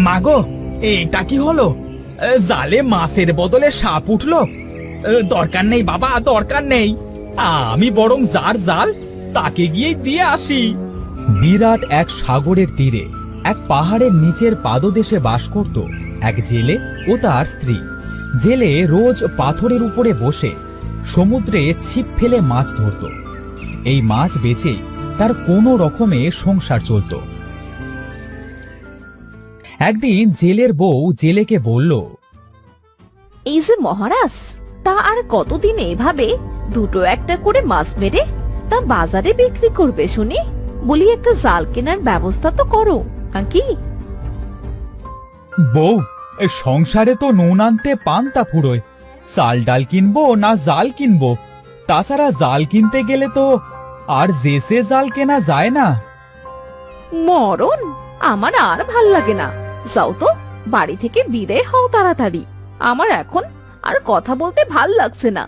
মাগো, এটা কি হলো? জালে মাছের বদলে সাপ উঠলো। দরকার নেই বাবা, দরকার নেই। আমি বরং যার জাল তাকে গিয়ে দিয়ে আসি। বিরাট এক সাগরের তীরে এক পাহাড়ের নিচের পাদদেশে বাস করত এক জেলে ও তার স্ত্রী। জেলে রোজ পাথরের উপরে বসে সমুদ্রে ছিপ ফেলে মাছ ধরত। এই মাছ বেচেই তার কোনো রকমে সংসার চলত। একদিন জেলের বউ জেলেকে বলল, এই যে মহারাজ, তা আর কতদিন এভাবে দুটো একটা করে মাছ মেরে তা বাজারে বিক্রি করবে শুনি? বলি একটা জাল কেনার ব্যবস্থা তো করো কি? বউ, সংসারে তো নুন আনতে পান্তা ফুরোয়। চাল ডাল কিনবো না জাল কিনবো? তাছাড়া জাল কিনতে গেলে তো আর জেসে জাল কেনা যায় না। মরণ, আমার আর ভাল লাগে না। যাও তো, বাড়ি থেকে বিদায় হও তাড়াতাড়ি। আমার এখন আর কথা বলতে ভাল লাগছে না।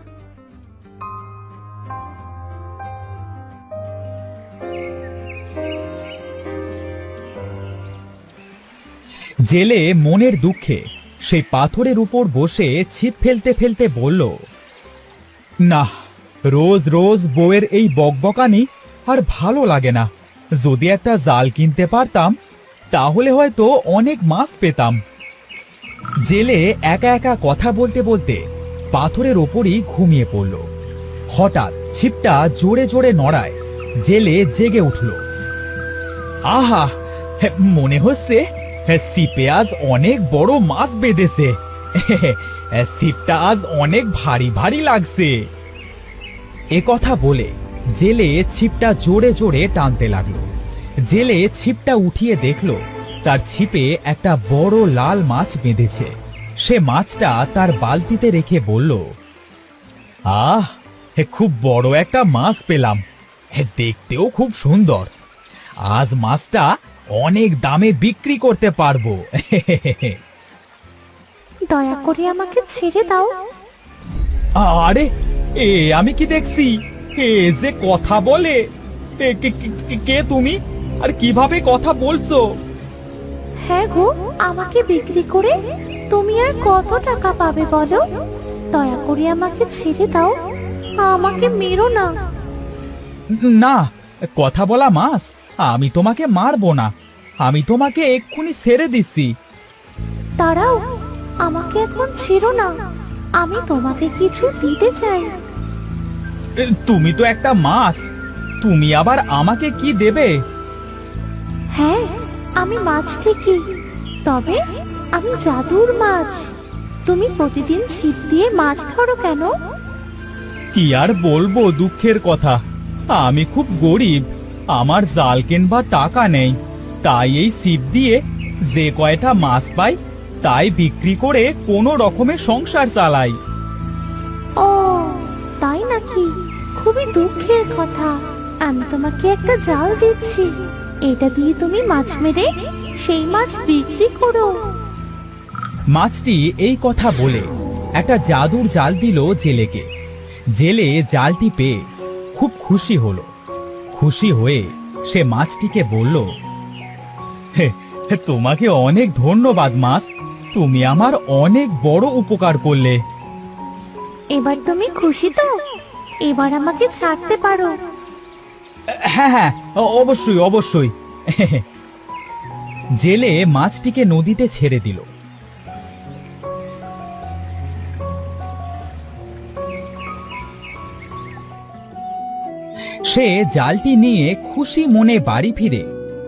জেলে মনের দুঃখে সেই পাথরের উপর বসে ছিপ ফেলতে ফেলতে বলল, না, রোজ রোজ বউয়ের এই বকবকানি আর ভালো লাগে না। যদি একটা জাল কিনতে পারতাম তাহলে হয়তো অনেক মাছ পেতাম। জেলে একা একা কথা বলতে বলতে পাথরের ওপরই ঘুমিয়ে পড়ল। হঠাৎ ছিপটা জোরে জোরে নড়ায় জেলে জেগে উঠল। আহা, মনে হচ্ছে ছিপে আজ অনেক বড় মাছ বেঁধেছে। ছিপটা আজ অনেক ভারী ভারী লাগছে। এ কথা বলে জেলে ছিপটা জোরে জোরে টানতে লাগলো। জেলে ছিপটা উঠিয়ে দেখল তার ছিপে একটা বড় লাল মাছ বেঁধেছে। সে মাছটা তার বালতিতে রেখে বলল, আহ, খুব বড় একটা মাছ পেলাম। দেখতেও খুব সুন্দর। আজ মাছটা অনেক দামে বিক্রি করতে পারবো। দয়া করে আমাকে ছেড়ে দাও। আরে, আমি কি দেখছি? যে কথা বলে! কে তুমি, আর কিভাবে কথা বলছো? হ্যাঁ গো, আমাকে বিক্রি করে তুমি আর কত টাকা পাবে বলো? দয়া করে আমাকে ছেড়ে দাও, আমাকে মেরো না। না, কথা বলা মাছ, আমি তোমাকে মারবো না। আমি তোমাকে এক্ষুনি ছেড়ে দিচ্ছি। দাঁড়াও, আমাকে এখন ছেড়ো না। আমি তোমাকে কিছু দিতে চাই। তুমি তো একটা মাছ, তুমি আবার আমাকে কি দেবে? হ্যাঁ, আমি মাছ ঠিকই, তবে আমি জাদুর মাছ। তুমি প্রতিদিন ছিপ দিয়ে মাছ ধরো কেন? কি আর বলবো দুঃখের কথা, আমি খুব গরিব। আমার জাল কিনবার টাকা নেই, তাই এই ছিপ দিয়ে যে কয়টা মাছ পাই তাই বিক্রি করে কোনো রকমে সংসার চালাই। ও তাই নাকি? খুবই দুঃখের কথা। আমি তোমাকে একটা জাল দিচ্ছি, এটা দিয়ে তুমি মাছ মেরে সেই মাছ বিক্রি করো। মাছটি এই কথা বলে একটা জাদুর জাল দিল জেলেকে। জেলে জালটি পেয়ে খুব খুশি হলো। খুশি হয়ে সে মাছটিকে বলল, তোমাকে অনেক ধন্যবাদ মাছ, তুমি আমার অনেক বড় উপকার করলে। এবার তুমি খুশি তো? এবার আমাকে ছাড়তে পারো। হ্যাঁ হ্যাঁ, অবশ্যই অবশ্যই। জেলে মাছটিকে নদীতে ছেড়ে দিল। সে জালটি নিয়ে খুশি মনে বাড়ি ফিরে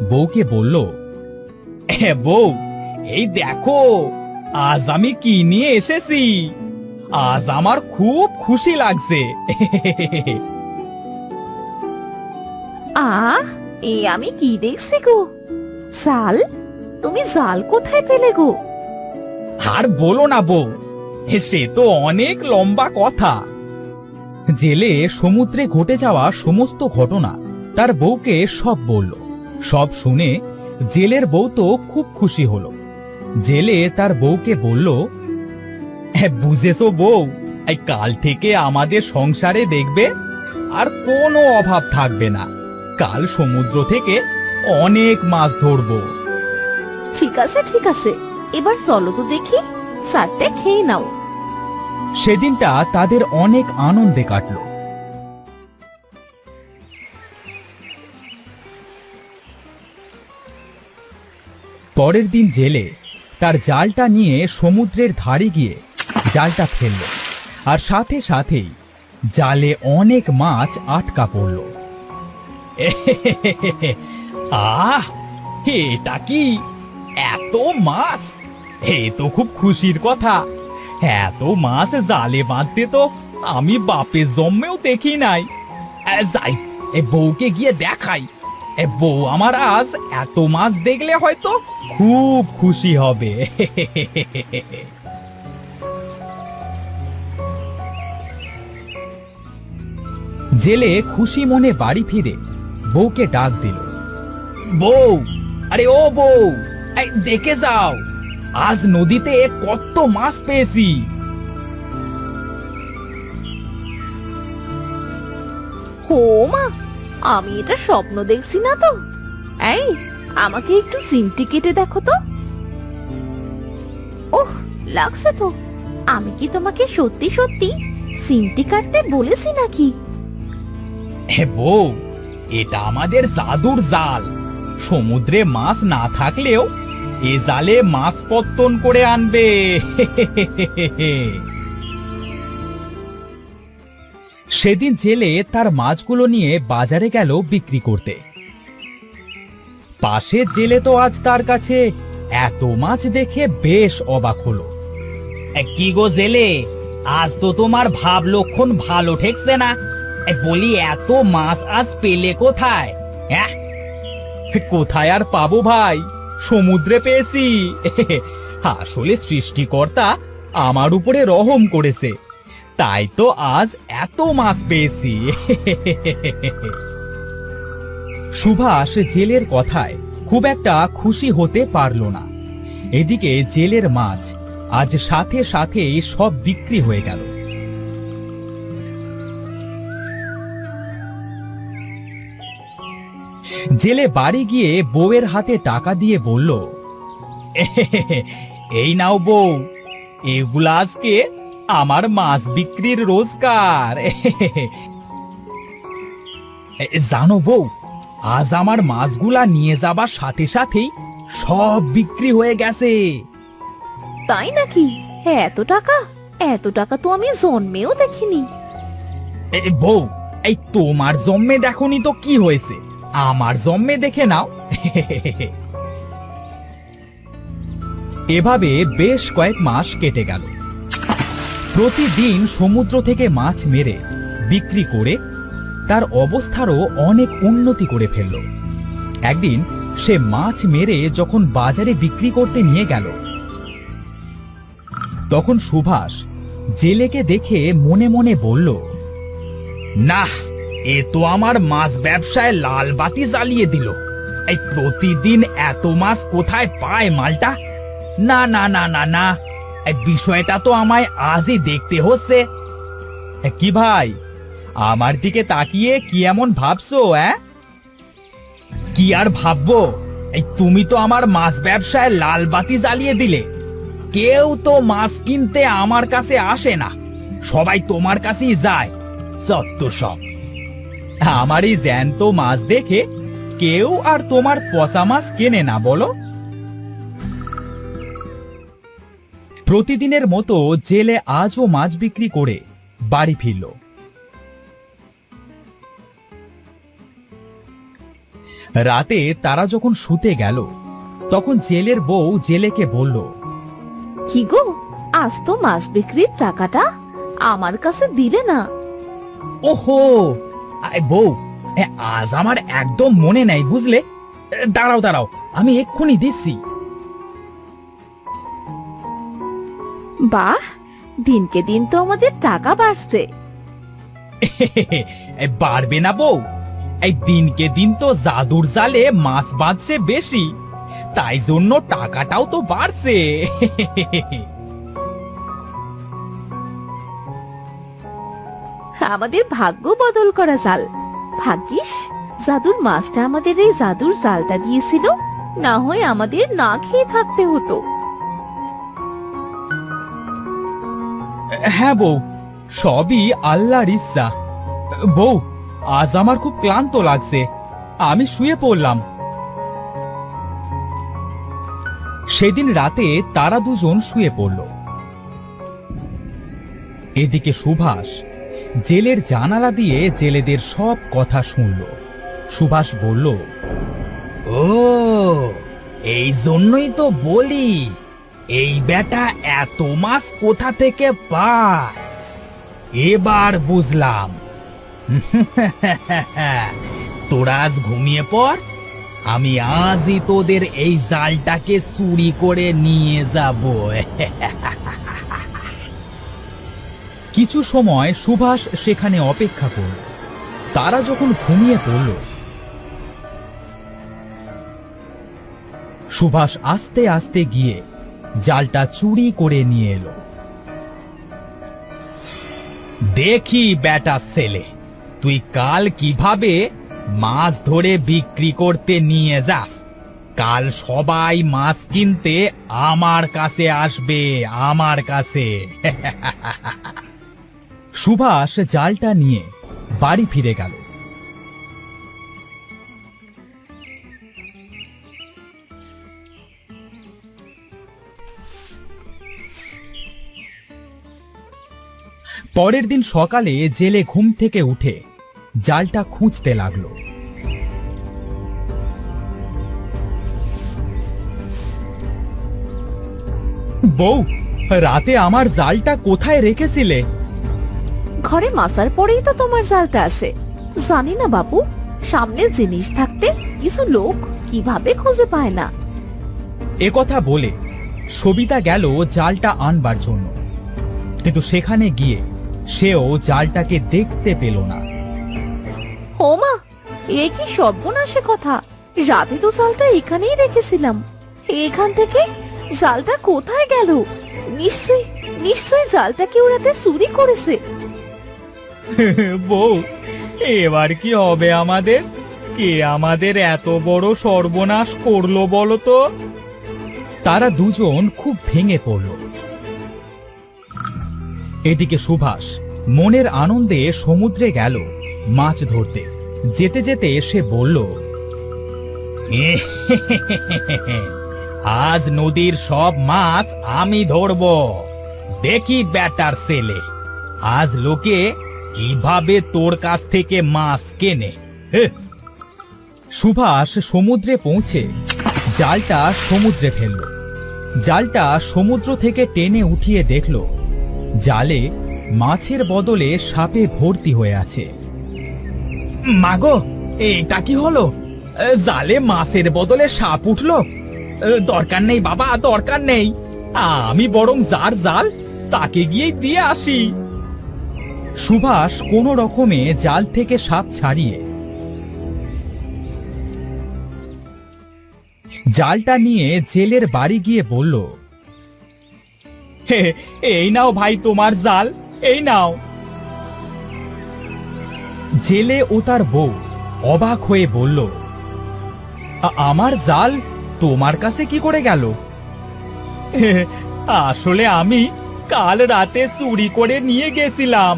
বউকে বলল, বউ, এই দেখো আজ আমি কি নিয়ে এসেছি। আজ আমার খুব খুশি লাগছে। এ আমি কি দেখছি গো? জাল? তুমি জাল কোথায় পেলে গো? আর বলো না বউ, সে তো অনেক লম্বা কথা। জেলে সমুদ্রে ঘটে যাওয়া সমস্ত ঘটনা তার বউকে সব বলল। সব শুনে জেলের বউ তো খুব খুশি হলো। জেলে তার বউকে বলল, বুঝেছো বউ, কাল থেকে আমাদের সংসারে দেখবে আর কোনো অভাব থাকবে না। কাল সমুদ্র থেকে অনেক মাছ ধরবো। ঠিক আছে, এবার চলো তো দেখি, চারটে খেয়ে নাও। সেদিনটা তাদের অনেক আনন্দে কাটলো। পরের দিন জেলে তার জালটা নিয়ে সমুদ্রের ধারে গিয়ে জালটা ফেলল, আর সাথে সাথেই জালে অনেক মাছ আটকা পড়ল। আহ, এটা কি এত মাছ! এ তো খুব খুশির কথা। এত মাছ জালে বাঁধতে তো আমি বাপের জন্মেও দেখি নাই। যাই, বউকে গিয়ে দেখাই। বউ আমার আজ এত মাছ দেখলে হয়তো খুব খুশি হবে। জেলে খুশি মনে বাড়ি ফিরে বউকে ডাক দিল। বউ, আরে ও বউ, দেখে যাও, আজ নদীতে কত মাছ পেয়েছি। ও মা, আমি এটা স্বপ্ন দেখছি না তো? এই, আমাকে একটু চিমটি কেটে দেখো তো। ওহ, লাগছে তো। আমি কি তোমাকে সত্যি সত্যি চিমটি কাটতে বলেছি নাকি? বউ, এটা আমাদের জাদুর জাল। সমুদ্রে মাছ না থাকলেও এ জালে মাছ পত্তন করে আনবে। সেদিন জেলে তার মাছগুলো নিয়ে বাজারে গেল বিক্রি করতে। পাশের জেলে তো আজ তার কাছে এত মাছ দেখে বেশ অবাক হলো। কি গো জেলে, আজ তো তোমার ভাব লক্ষণ ভালো ঠেকছে না। বলি, এত মাছ আজ পেলে কোথায়? হ্যাঁ, কোথায় আর পাবো ভাই, সমুদ্রে পেয়েছি। আসলে সৃষ্টিকর্তা আমার উপরে রহম করেছে, তাই তো আজ এত মাছ পেয়েছি। সুভাষ জেলের কথায় খুব একটা খুশি হতে পারল না। এদিকে জেলের মাছ আজ সাথে সাথে সব বিক্রি হয়ে গেল। জেলে বাড়ি গিয়ে বউয়ের হাতে টাকা দিয়ে বলল, এই নাও বউ, এগুলা আজকে আমার মাছ বিক্রির রোজগার। জানো বউ, আজ আমার মাছগুলা নিয়ে যাবার সাথে সাথেই সব বিক্রি হয়ে গেছে। তাই নাকি? এত টাকা? এত টাকা তো আমি জন্মেও দেখিনি। বউ, এই তোমার জন্মে দেখনি তো কি হয়েছে, আমার জন্মে দেখে নাও। এভাবে বেশ কয়েক মাস কেটে গেল। প্রতিদিন সমুদ্র থেকে মাছ মেরে বিক্রি করে তার অবস্থারও অনেক উন্নতি করে ফেলল। একদিন সে মাছ মেরে যখন বাজারে বিক্রি করতে নিয়ে গেল, তখন সুভাষ জেলেকে দেখে মনে মনে বলল, না, এ তো আমার মাছ ব্যবসায় লাল বাতি জ্বালিয়ে দিল। এই প্রতিদিন এত মাছ কোথায় পায় মালটা? না না না না না, এই বিষয়টা তো আমায় আজই দেখতে হচ্ছে। কি ভাই, আমার দিকে তাকিয়ে কি এমন ভাবছো? কি আর ভাববো, এই তুমি তো আমার মাছ ব্যবসায় লাল বাতি জ্বালিয়ে দিলে। কেউ তো মাছ কিনতে আমার কাছে আসে না, সবাই তোমার কাছেই যায়। সত্য সব, আমার এই জ্যান্ত মাছ দেখে কেউ আর তোমার পচা মাছ কেনে না বলো। প্রতিদিনের মতো জেলে আজও মাছ বিক্রি করে বাড়ি ফিরল। রাতে তারা যখন শুতে গেল, তখন জেলের বউ জেলেকে বলল, কি গো, আজ তো মাছ বিক্রির টাকাটা আমার কাছে দিলে না? ওহো, বউ, আজ আমার একদম মনে নাই বুঝলে। দাঁড়াও দাঁড়াও, আমি এক্ষুনি দিচ্ছি। বাহ, দিনকে দিন তো আমাদের টাকা বাড়ছে। বাড়বে না বউ, এই দিনকে দিন তো জাদুর জালে মাছ বাঁধছে বেশি, তাই জন্য টাকাটাও তো বাড়ছে। আমাদের ভাগ্য বদল করা জাল। ভাগ্যিস জাদুর মাছটা আমাদের এই জাদুর জালটা দিয়েছিল, না হয় আমাদের না খেয়ে থাকতে হতো। হ্যাঁ বউ, সবই আল্লাহর ইচ্ছা। বউ, আজ আমার খুব ক্লান্ত লাগছে, আমি শুয়ে পড়লাম। সেদিন রাতে তারা দুজন শুয়ে পড়ল। এদিকে সুভাষ জেলের জানালা দিয়ে জেলেদের সব কথা শুনল। সুভাষ বলল, ও, এই জন্যই তো বলি এই বেটা এত মাছ কোথা থেকে পায়। এবার বুঝলাম। তোরা আজ ঘুমিয়ে পড়, আমি আজই তোদের এই জালটাকে চুরি করে নিয়ে যাব। কিছু সময় সুভাষ সেখানে অপেক্ষা করল। তারা যখন ঘুমিয়ে পড়ল, সুভাষ আস্তে আস্তে গিয়ে জালটা চুরি করে নিয়ে এলো। দেখি বেটা ছেলে, তুই কাল কিভাবে মাছ ধরে বিক্রি করতে নিয়ে যাস। কাল সবাই মাছ কিনতে আমার কাছে আসবে, আমার কাছে। সুভাষ জালটা নিয়ে বাড়ি ফিরে গেল। পরের দিন সকালে জেলে ঘুম থেকে উঠে জালটা খুঁজতে লাগলো। বউ, রাতে আমার জালটা কোথায় রেখেছিলে? ঘরে মাসার পরেই তো তোমার জালটা আছে। জানি না বাবু, সামনে জিনিস থাকতে কিছু লোক কিভাবে খুঁজে পায় না। একথা বলে সবিতা গেল জালটা আনবার জন্য, কিন্তু সেখানে গিয়ে সেও জালটাকে দেখতে পেল না। ও মা, এ কি সর্বনাশে কথা! রাতে তো জালটা এখানেই রেখেছিলাম, এখান থেকে জালটা কোথায় গেল? নিশ্চয়ই নিশ্চয়ই জালটা কেউ রাতে চুরি করেছে। বউ, এবার কি হবে আমাদের? কে আমাদের এত বড় সর্বনাশ করলো বলো তো? তারা দুজন খুব ভেঙে পড়ল। এদিকে সুভাষ মনের আনন্দে সমুদ্রে গেল মাছ ধরতে। যেতে যেতে সে বলল, আজ নদীর সব মাছ আমি ধরব। দেখি বেটার ছেলে, আজ লোকে কিভাবে তোর কাছ থেকে মাছ কেনে। সুভাষ সমুদ্রে পৌঁছে জালটা সমুদ্রে ফেলল। জালটা সমুদ্র থেকে টেনে উঠিয়ে দেখল জালে মাছের বদলে সাপে ভর্তি হয়ে আছে। মাগো, এটা কি হলো? জালে মাছের বদলে সাপ উঠলো। দরকার নেই বাবা, দরকার নেই, আমি বরং যার জাল তাকে গিয়ে দিয়ে আসি। সুভাষ কোনো রকমে জাল থেকে সাপ ছাড়িয়ে জালটা নিয়ে জেলের বাড়ি গিয়ে বলল, এই নাও ভাই তোমার জাল, এই নাও। জেলে ও তার বউ অবাক হয়ে বলল, আমার জাল তোমার কাছে কি করে গেল? আসলে আমি কাল রাতে চুরি করে নিয়ে গেছিলাম।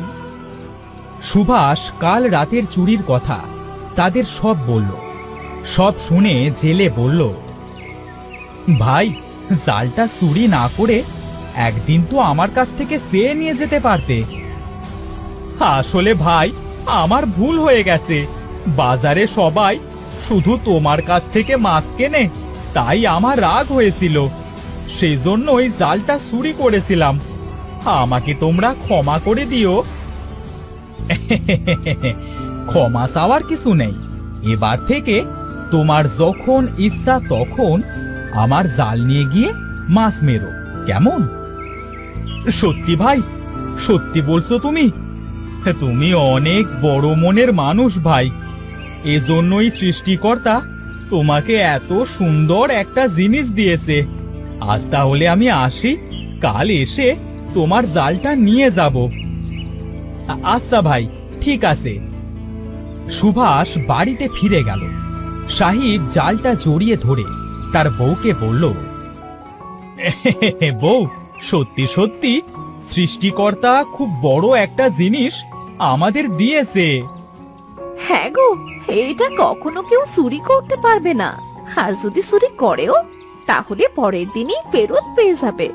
সুভাষ কাল রাতের চুরির কথা তাদের সব বলল। সব শুনে জেলে বলল, ভাই, জালটা চুরি না করে একদিন তো আমার কাছ থেকে চেয়ে নিয়ে যেতে পারতে। আসলে ভাই, আমার ভুল হয়ে গেছে। বাজারে সবাই শুধু তোমার কাছ থেকে মাছ কেনে, তাই আমার রাগ হয়েছিল। সেই জন্য ওই জালটা চুরি করেছিলাম। আমাকে তোমরা ক্ষমা করে দিও। ক্ষমা চাওয়ার কিছু নেই। এবার থেকে তোমার যখন ইচ্ছা তখন আমার জাল নিয়ে গিয়ে মাছ মেরো, কেমন? সত্যি ভাই, সত্যি বলছো তুমি? তুমি অনেক বড় মনের মানুষ ভাই। এজন্যই সৃষ্টিকর্তা তোমাকে এত সুন্দর একটা জিনিস দিয়েছে। আজ তাহলে আমি আসি, কাল এসে তোমার জালটা নিয়ে যাব। আচ্ছা ভাই, ঠিক আছে। সুভাষ বাড়িতে ফিরে গেল। সাহিব জালটা জড়িয়ে ধরে তার বউকে বলল, বউ, সত্যি সত্যি সৃষ্টিকর্তা খুব বড় একটা জিনিস আমাদের দিয়েছে। হ্যাঁ গো, এটা কখনো কেউ চুরি করতে পারবে না। আর যদি চুরি করেও, তাহলে পরের দিনই ফেরত পেয়ে যাবে।